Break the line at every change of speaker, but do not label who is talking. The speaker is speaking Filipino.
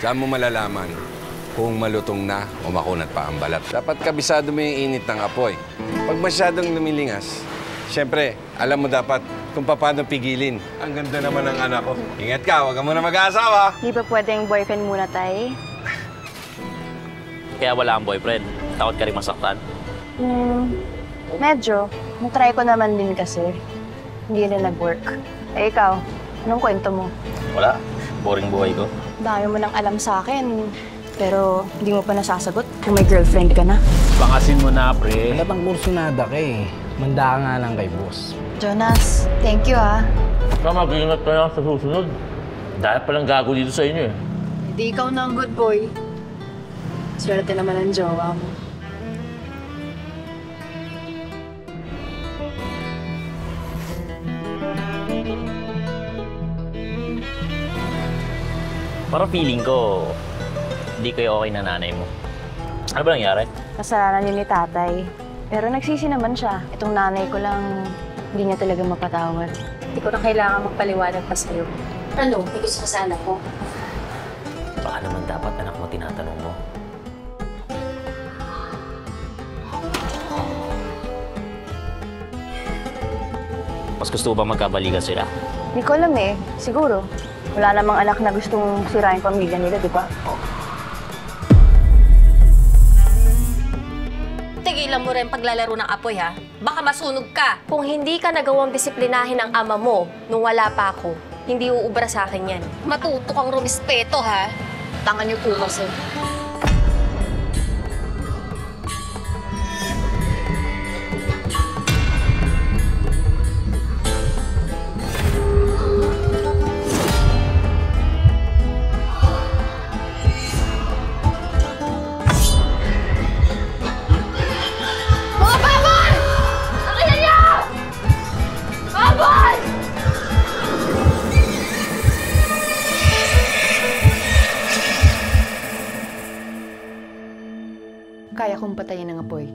Saan mo malalaman kung malutong na o makunat pa ang balat? Dapat kabisado mo yung init ng apoy. Pag masyadong lumilingas, siyempre, alam mo dapat kung paano pigilin. Ang ganda naman ng anak ko. Ingat ka, huwag ka muna mag-aasawa.
Di ba pwedeng boyfriend muna, tay?
Kaya wala kang boyfriend. Takot ka rin masaktan.
Medyo. Natry ko naman din kasi. Hindi rin nag-work. Eh, ikaw, anong kwento mo?
Wala. Boring buhay ko.
Dami mo nang alam sa akin. Pero hindi mo pa nasasagot kung may girlfriend ka na.
Pangasin mo na, pre.
Latang kursunada ka eh. Manda ka nga lang kay boss.
Jonas, thank you ah.
Baka mag-iingat ka lang sa susunod. Dahil palang gago dito sa inyo eh.
Hindi ikaw na ang good boy. Swerte naman ang jowa mo.
Parang feeling ko, hindi kayo okay na nanay mo. Ano ba nangyari?
Kasalanan yun ni tatay. Pero nagsisi naman siya. Itong nanay ko lang, hindi niya talaga mapatawad. Hindi ko na kailangan magpaliwanag pa sa'yo. Ano? May gusto ka sa anak ko?
Baka naman dapat anak mo tinatanong mo. Mas gusto ba magkabalikan sila?
Hindi ko alam eh. Siguro. Wala namang anak na gustong sirain pamilya nila, di ba?
Tigilan mo rin paglalaro ng apoy, ha? Baka masunog ka. Kung hindi ka nagawang disiplinahin ang ama mo nung wala pa ako, hindi uubra sa akin yan. Matuto kang rumispeto, ha? Tangan niyo po kasi.
Kaya kong patayin ng apoy.